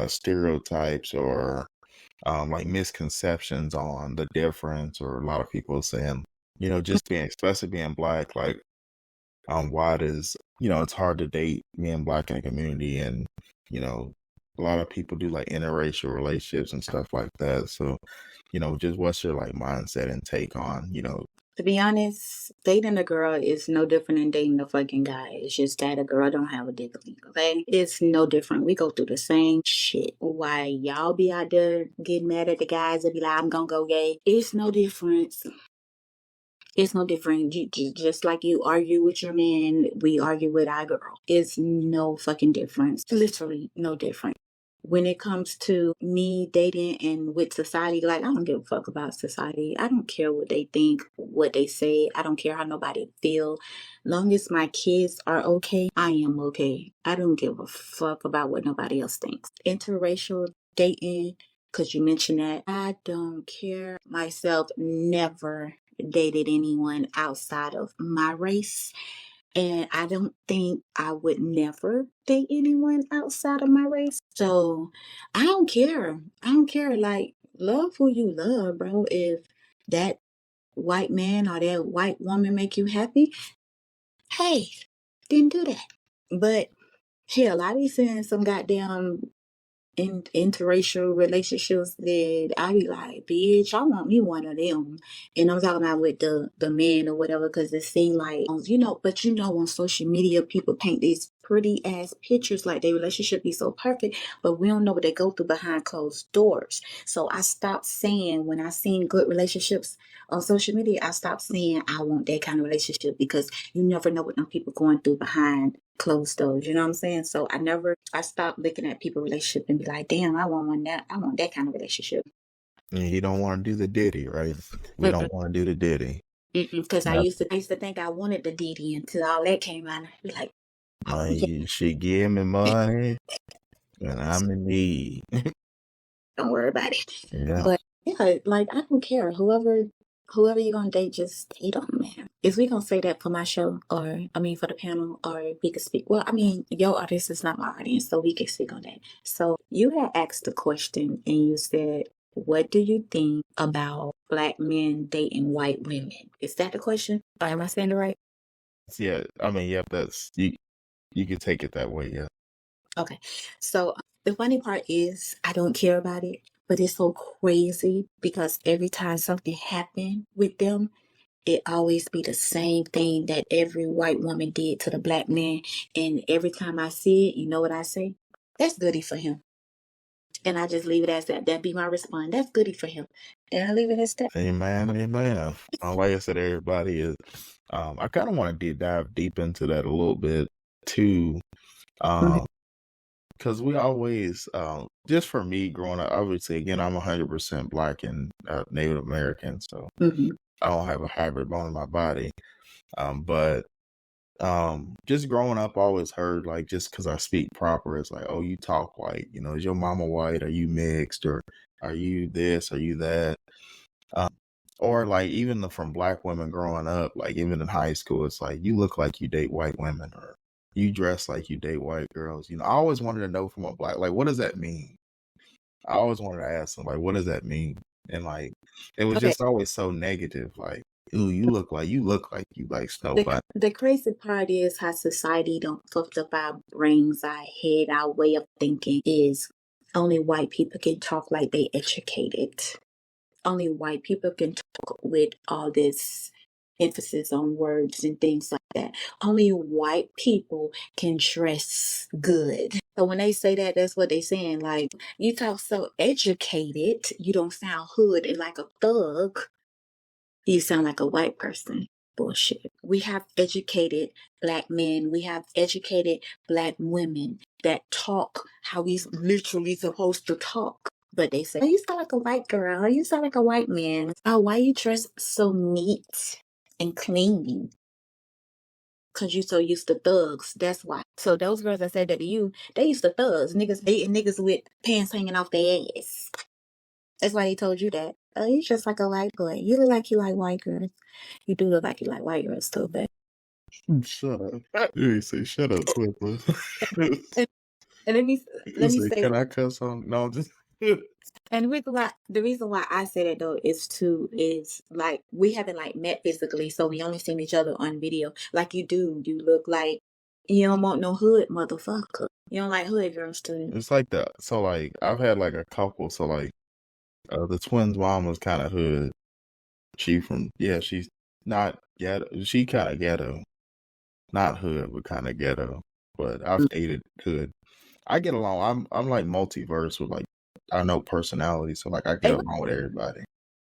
stereotypes or like misconceptions on the difference, or a lot of people saying, just especially being Black, like why does, it's hard to date being Black in the community, and a lot of people do like interracial relationships and stuff like that. So just what's your like mindset and take on, To be honest, dating a girl is no different than dating a fucking guy. It's just that a girl don't have a dick leak, okay? It's no different. We go through the same shit. Why y'all be out there getting mad at the guys that be like, I'm gonna go gay? It's no difference. It's no different. Just like you argue with your man, we argue with our girl. It's no fucking difference. Literally no different. When it comes to me dating and with society, like, I don't give a fuck about society. I don't care what they think, what they say. I don't care how nobody feel. Long as my kids are okay, I am okay. I don't give a fuck about what nobody else thinks. Interracial dating, because you mentioned that, I don't care. Myself never dated anyone outside of my race. And I don't think I would never date anyone outside of my race. So I don't care. I don't care. Like, love who you love, bro. If that white man or that white woman make you happy, hey, then do that. But hell, I be seeing some goddamn interracial relationships that I be like, bitch, I want me one of them. And I'm talking about with the man or whatever, because it seemed like, but on social media, people paint these pretty ass pictures like their relationship be so perfect, but we don't know what they go through behind closed doors. So I stopped saying, when I seen good relationships on social media, I stopped saying I want that kind of relationship, because you never know what them people going through behind closed doors. You know what I'm saying? So I stopped looking at people's relationship and be like, damn, I want that kind of relationship. And you don't want to do the Diddy, right? We don't want to do the Diddy. Because I used to think I wanted the Diddy until all that came out. I'd be like, she give me money and I'm in need. don't worry about it. Yeah. But yeah, like, I don't care. Whoever whoever you're gonna date, just date them, man. Is we gonna say that for my show, or I mean for the panel, or we could speak? Well, I mean, your audience is not my audience, so we can speak on that. So you had asked the question, and you said, "What do you think about Black men dating white women?" Is that the question? Or am I saying it right? Yeah, I mean, yeah, that's you can take it that way, yeah. Okay. So the funny part is I don't care about it, but it's so crazy because every time something happened with them, it always be the same thing that every white woman did to the Black man. And every time I see it, you know what I say? That's goody for him. And I just leave it as that. That'd be my response. That's goody for him. And I leave it as that. Amen, amen. Like I said, everybody is. I kind of want to dive deep into that a little bit too, because we always, just for me growing up, obviously, again, I'm 100% Black and Native American, so I don't have a hybrid bone in my body. But just growing up, I always heard, like, just because I speak proper, it's like, oh, you talk white, you know, is your mama white? Are you mixed? Or are you this? Are you that? Or like even from Black women growing up, like even in high school, it's like, you look like you date white women, or you dress like you date white girls. You know, I always wanted to know from a Black, like, what does that mean? I always wanted to ask them, like, what does that mean? And like, it was just always so negative. Like, ooh, you look like you like Snow Bunny. The crazy part is how society don't fucked up our brains, our head, our way of thinking is only white people can talk like they educated. Only white people can talk with all this emphasis on words and things like that. Only white people can dress good. So when they say that, that's what they saying. Like, you talk so educated, you don't sound hood and like a thug. You sound like a white person. Bullshit. We have educated Black men. We have educated Black women that talk how he's literally supposed to talk. But they say, oh, you sound like a white girl. You sound like a white man. Oh, why you dress so neat and clean? Because you so used to thugs. That's why. So those girls that said that to you, they used to thugs. Niggas dating niggas with pants hanging off their ass. That's why they told you that. Oh, you just like a white boy. You look like you like white girls. You do look like you like white girls too, but Shut up. You say shut up, Twizzler. and let me say, can I cuss on? No, just. And the reason why I say that though is like we haven't like met physically, so we only seen each other on video. Like you look like you don't want no hood motherfucker. You don't like hood girls too. It's like so like I've had like a couple. So like the twins' mom was kind of hood. She's not ghetto. She kind of ghetto, not hood, but kind of ghetto. But I've dated hood. I get along. I'm like multiverse with like, I know personality, so like I get along with everybody.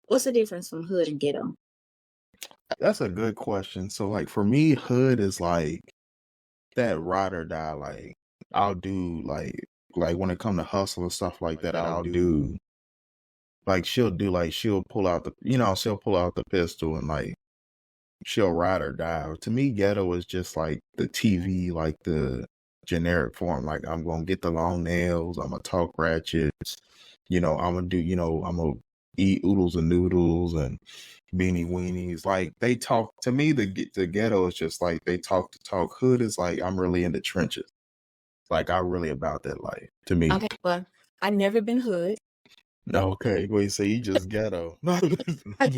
What's the difference from hood and ghetto? That's a good question. So like for me, hood is like that ride or die. Like I'll do like when it come to hustle and stuff like that, I'll do like she'll pull out the pistol and like she'll ride or die. To me, ghetto is just like the TV, like the generic form. Like I'm gonna get the long nails, I'm gonna talk ratchets, I'm gonna eat oodles and noodles and beanie weenies. Like they talk to me. The ghetto is just like they talk to talk. Hood is like I'm really in the trenches. Like I'm really about that life. To me. Okay, well, I've never been hood. Okay, wait, so you just ghetto. That's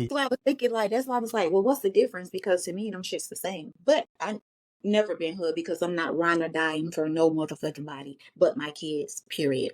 why I was thinking like that's why I was like, well, what's the difference? Because to me, them shit's the same. But I never been hood because I'm not riding or dying for no motherfucking body but my kids. Period.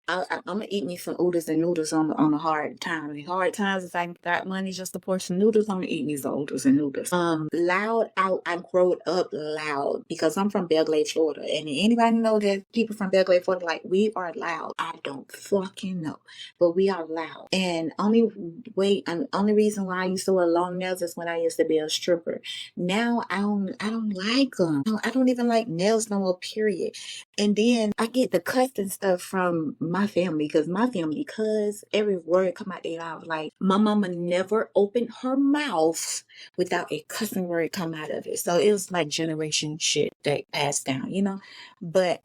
I'm gonna eat me some oodles and noodles on the hard times. Hard times, if I got money just to portion noodles, I'm gonna eat me some oodles and noodles. Loud out. I grew up loud because I'm from Belgrade, Florida, and anybody know that people from Belgrade, Florida, like we are loud. I don't fucking know, but we are loud. And only reason why I used to wear long nails is when I used to be a stripper. Now I don't like them. I don't even like nails no more. Period. And then I get the cuts and stuff from my family because every word come out their mouth. Like my mama never opened her mouth without a cussing word come out of it. So it was like generation shit that passed down, But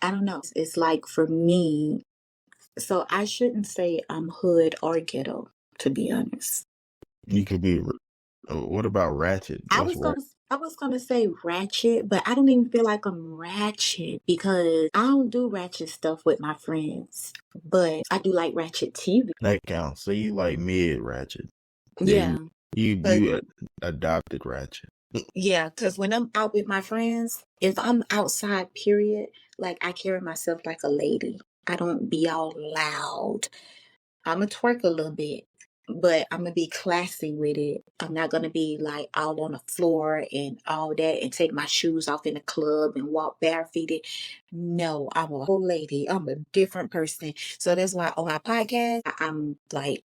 I don't know. It's like for me, so I shouldn't say I'm hood or ghetto. to be honest. You could be. What about ratchet? I What's was gonna say ratchet, but I don't even feel like I'm ratchet because I don't do ratchet stuff with my friends. But I do like ratchet TV. that counts? So you like mid ratchet? Yeah, Yeah. you adopted ratchet. Yeah, because when I'm out with my friends, if I'm outside, period, like I carry myself like a lady. I don't be all loud. I'm gonna twerk a little bit, but I'm gonna be classy with it. I'm not gonna be like out on the floor and all that and take my shoes off in the club and walk barefooted. No, I'm a whole lady. I'm a different person. So that's why on my podcast, I'm like,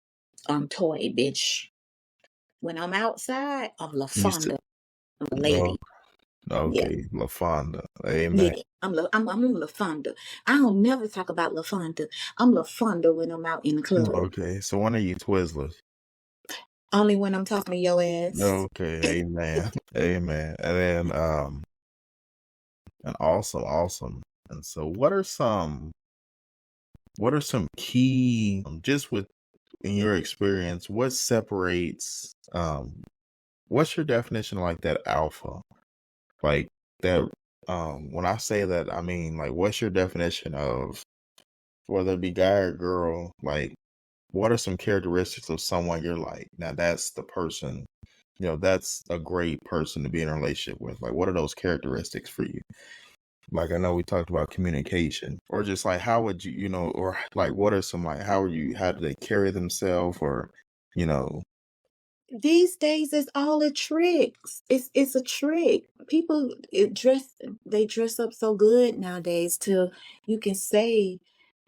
I'm toy bitch. When I'm outside, I'm You said, Lafonda. I'm a oh, lady. Yeah. okay, Lafonda. Yeah, Amen. I'm LaFonda. I don't never talk about LaFonda. I'm LaFonda when I'm out in the club. Okay, so when are you Twizzlers? Only when I'm talking to your ass. Okay, amen, amen. And then and awesome. And so, what are some key just with in your experience? What separates what's your definition of like that alpha? Like that when I say that, I mean like what's your definition of whether it be guy or girl, like what are some characteristics of someone you're like, now that's the person, that's a great person to be in a relationship with. Like what are those characteristics for you? Like I know we talked about communication, or just like how would you, or like what are some like how do they carry themselves, or you know, These days it's all a trick. It's a trick. People they dress up so good nowadays till you can say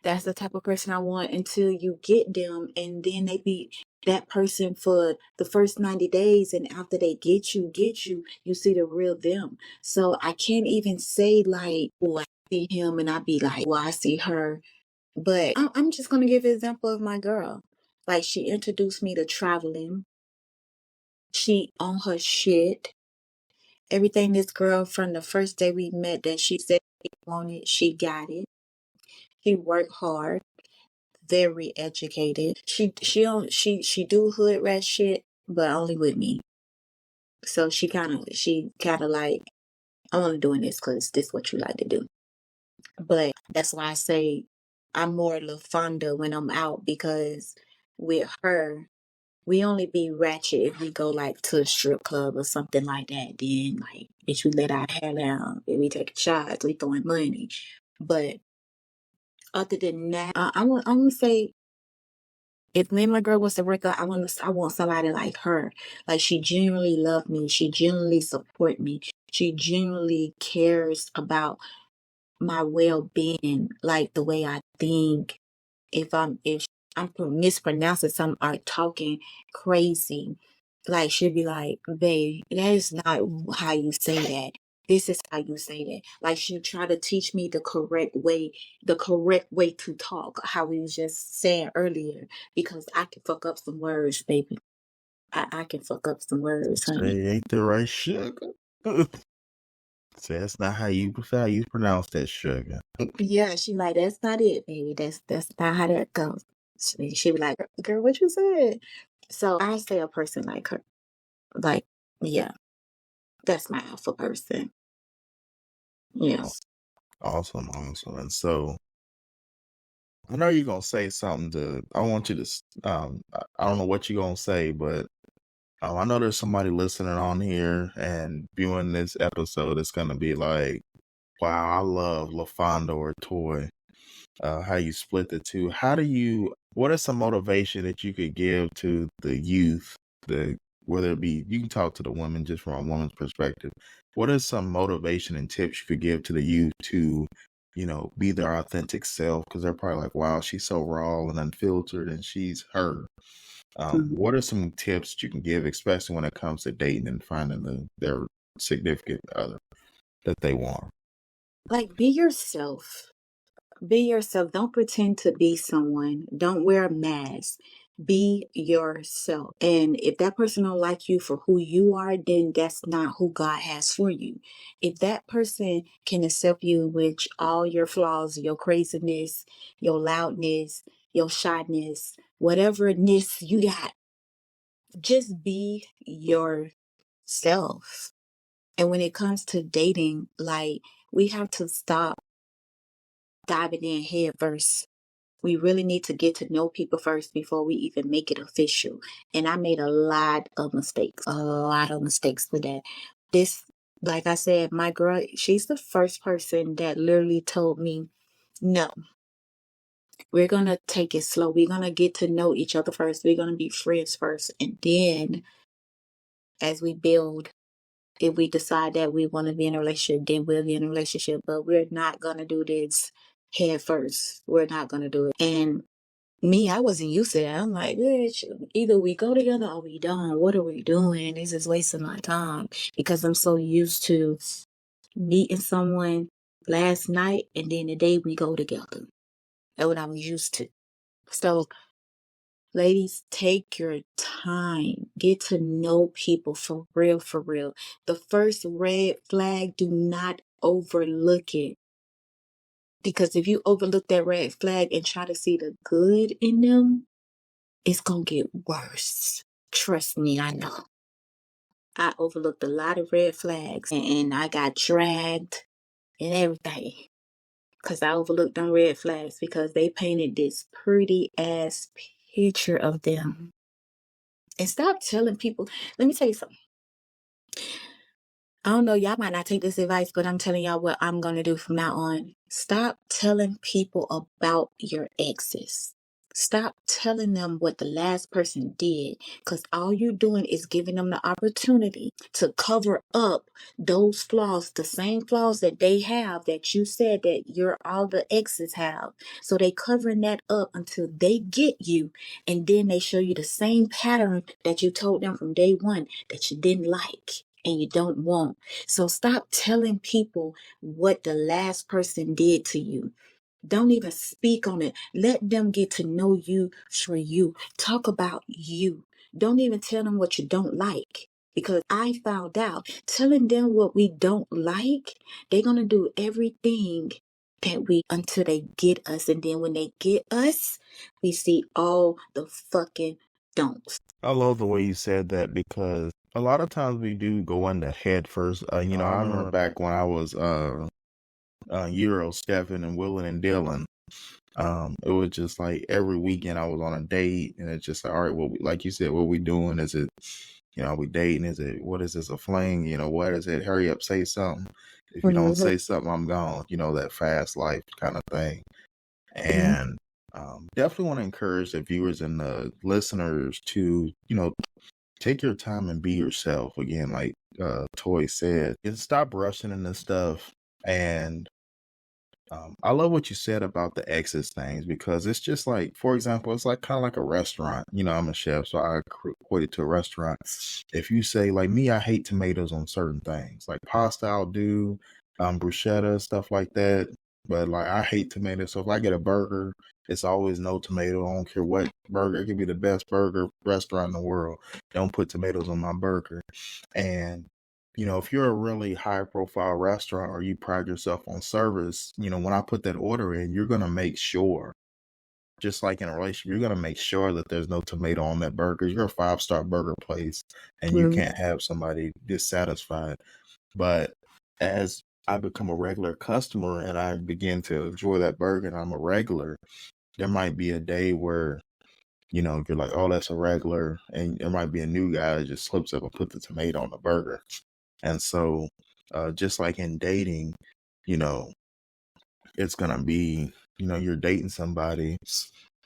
that's the type of person I want until you get them and then they be that person for the first 90 days and after they you see the real them. So I can't even say like, oh, I see him and I be like, well, I see her. But I'm just gonna give an example of my girl. Like she introduced me to traveling. She on her shit. Everything this girl from the first day we met that she said she wanted, she got it. She worked hard, very educated. She do hood rat shit, but only with me. So she kinda like, I'm only doing this because this is what you like to do. But that's why I say I'm more LaFonda when I'm out because with her, we only be ratchet if we go like to a strip club or something like that. Then like, bitch, we let our hair down. If we take shots, we throwing money. But other than that, I want to say if me and my girl was to break up, I want somebody like her. Like she genuinely love me. She genuinely support me. She genuinely cares about my well being, like the way I think. If I'm mispronouncing something or talking crazy, like she'll be like, babe, that is not how you say that. This is how you say that. Like she'll try to teach me the correct way to talk, how we was just saying earlier, because I can fuck up some words, baby. I can fuck up some words, honey. say ain't the right sugar? Say that's not how you pronounce that sugar. Yeah, she like, that's not it, baby. That's not how that goes. She be like, girl, what you said? So I say a person like her. Like, yeah, that's my alpha person. Yeah. Awesome. And so I know you're gonna say something I want you to I don't know what you're gonna say, but I know there's somebody listening on here and viewing this episode that's gonna be like, wow, I love LaFonda or Toy. How you split the two. What is some motivation that you could give to the youth, whether it be, you can talk to the women just from a woman's perspective. What is some motivation and tips you could give to the youth to, be their authentic self? Because they're probably like, wow, she's so raw and unfiltered and she's her. Mhm. What are some tips that you can give, especially when it comes to dating and finding their significant other that they want? Like, be yourself. Be yourself. Don't pretend to be someone. Don't wear a mask. Be yourself. And if that person don't like you for who you are, then that's not who God has for you. If that person can accept you with all your flaws, your craziness, your loudness, your shyness, whatever-ness you got. Just be yourself. And when it comes to dating, like, we have to stop diving in head first. We really need to get to know people first before we even make it official. And I made a lot of mistakes with that. This, like I said, my girl, she's the first person that literally told me, no, we're going to take it slow. We're going to get to know each other first. We're going to be friends first. And then as we build, if we decide that we want to be in a relationship, then we'll be in a relationship. But we're not going to do this head first. We're not going to do it. And me, I wasn't used to that. I'm like, bitch, either we go together or we don't. What are we doing? This is wasting my time because I'm so used to meeting someone last night and then the day we go together. That's what I was used to. So, ladies, take your time. Get to know people for real, for real. The first red flag, do not overlook it. Because if you overlook that red flag and try to see the good in them, it's going to get worse. Trust me, I know. I overlooked a lot of red flags and I got dragged and everything because I overlooked them red flags because they painted this pretty ass picture of them. And stop telling people, let me tell you something. I don't know, y'all might not take this advice, but I'm telling y'all what I'm going to do from now on. Stop telling people about your exes. Stop telling them what the last person did, because all you're doing is giving them the opportunity to cover up those flaws, the same flaws that they have that you said that all the exes have. So they covering that up until they get you, and then they show you the same pattern that you told them from day one that you didn't like and you don't want. So stop telling people what the last person did to you. Don't even speak on it. Let them get to know you for you. Talk about you. Don't even tell them what you don't like. Because I found out telling them what we don't like, they're going to do everything until they get us. And then when they get us, we see all the fucking don'ts. I love the way you said that because a lot of times we do go in the head first. I remember back when I was Euro, Stephen, and Willen and Dylan. It was just like every weekend I was on a date, and it's just like, all right, like you said, what we doing? Is it, are we dating? What is this, a fling? What is it? Hurry up, say something. If you don't say something, I'm gone. That fast life kind of thing. And definitely want to encourage the viewers and the listeners to, take your time and be yourself. Again, like Toy said, and stop rushing into stuff. And I love what you said about the exes things, because it's just like, for example, it's like kind of like a restaurant. I'm a chef, so I equate it to a restaurant. If you say, like me, I hate tomatoes on certain things, like pasta I'll do, bruschetta, stuff like that. But like, I hate tomatoes. So if I get a burger, it's always no tomato. I don't care what burger. It could be the best burger restaurant in the world. Don't put tomatoes on my burger. And if you're a really high profile restaurant or you pride yourself on service, when I put that order in, you're going to make sure, just like in a relationship, you're going to make sure that there's no tomato on that burger. You're a 5-star burger place and you can't have somebody dissatisfied. But as I become a regular customer and I begin to enjoy that burger and I'm a regular, there might be a day where, you're like, oh, that's a regular. And there might be a new guy that just slips up and put the tomato on the burger. And so, just like in dating, it's going to be, you're dating somebody,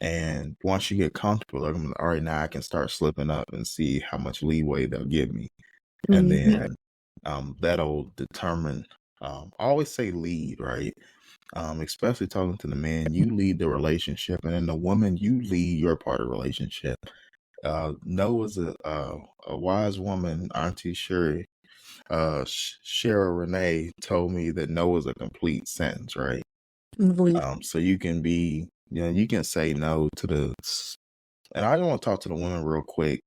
and once you get comfortable, all right, now I can start slipping up and see how much leeway they'll give me. And then that'll determine, I always say lead, right? Especially talking to the man, you lead the relationship, and then the woman, you lead your part of the relationship. Noah's a wise woman, Auntie Sherry. Cheryl Renee told me that no is a complete sentence, right? So you can be, you can say no to and I want to talk to the women real quick.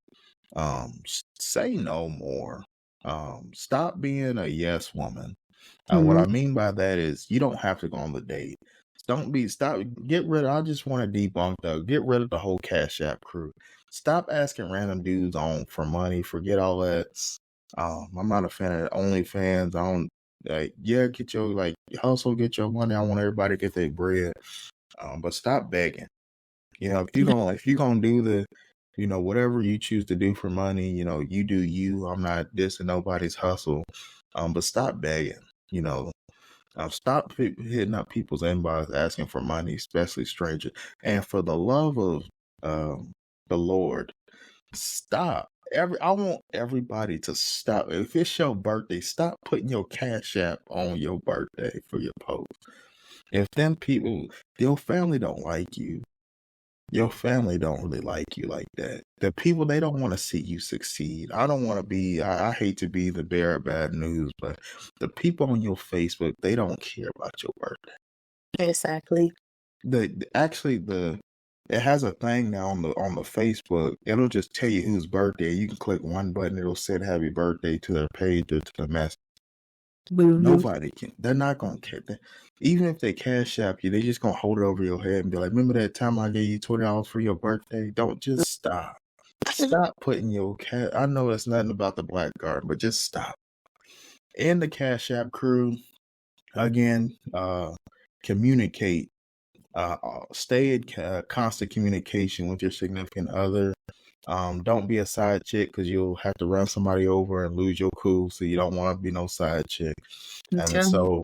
Say no more. Stop being a yes woman. What I mean by that is you don't have to go on the date. Get rid of, I just want to debunk though. Get rid of the whole Cash App crew. Stop asking random dudes on for money. Forget all that. I'm not a fan of OnlyFans. I don't get your hustle, get your money. I want everybody to get their bread. But stop begging. If you're gonna do the, whatever you choose to do for money, you do you. I'm not dissing nobody's hustle. But stop begging. Stop hitting up people's inbox asking for money, especially strangers. And for the love of the Lord, stop. I want everybody to stop. If it's your birthday, stop putting your Cash App on your birthday for your post. If them people, your family don't like you, your family don't really like you like that. The people, they don't want to see you succeed. I don't want to be, I hate to be the bearer of bad news, but the people on your Facebook, they don't care about your birthday. Exactly. It has a thing now on the Facebook. It'll just tell you whose birthday. You can click one button. It'll say happy birthday to their page or to the message. Mm-hmm. Nobody can. They're not gonna care. Even if they Cash App you, they just gonna hold it over your head and be like, "Remember that time I gave you $20 for your birthday?" Don't just stop. Stop putting your cash. I know it's nothing about the Black Guard, but just stop. And the Cash App crew, again, communicate. Stay in constant communication with your significant other. Don't be a side chick because you'll have to run somebody over and lose your cool. So you don't want to be no side chick. And so,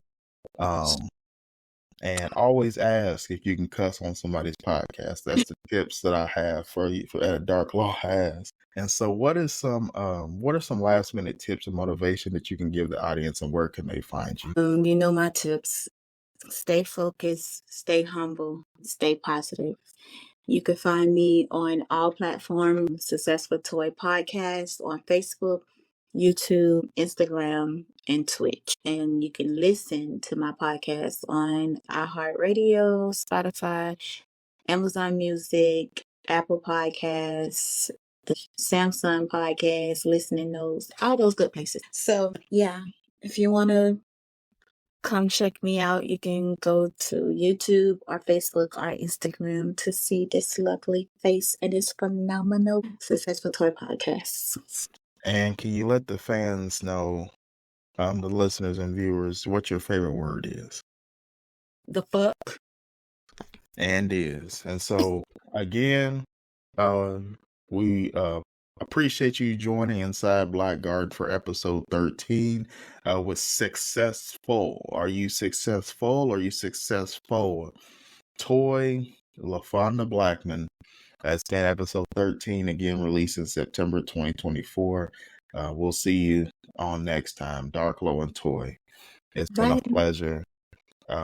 and always ask if you can cuss on somebody's podcast. That's the tips that I have for you, for Dark Law has. And so, what are some last minute tips and motivation that you can give the audience, and where can they find you? My tips: stay focused, stay humble, stay positive. You can find me on all platforms, Successful Toy Podcast, on Facebook, YouTube, Instagram, and Twitch. And you can listen to my podcast on iHeartRadio, Spotify, Amazon Music, Apple Podcasts, the Samsung Podcast, Listening Notes, all those good places. So, yeah, if you want to come check me out, you can go to YouTube or Facebook or Instagram to see this lovely face and this phenomenal Successful Toy Podcast. And can you let the fans know, the listeners and viewers, what your favorite word is? The fuck. And is. And so, again, we appreciate you joining Inside Black Guard for episode 13 with Successful. Are you successful? Are you successful? Toy Lafonda Blackman. That's that episode 13, again, released in September 2024. We'll see you on next time. Dark Low and Toy. It's been a pleasure.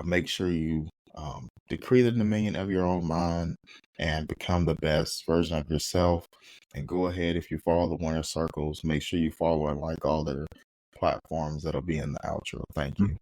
Make sure you decree the dominion of your own mind and become the best version of yourself. And go ahead, if you follow the Winner Circles, make sure you follow and like all their platforms that'll be in the outro. Thank you.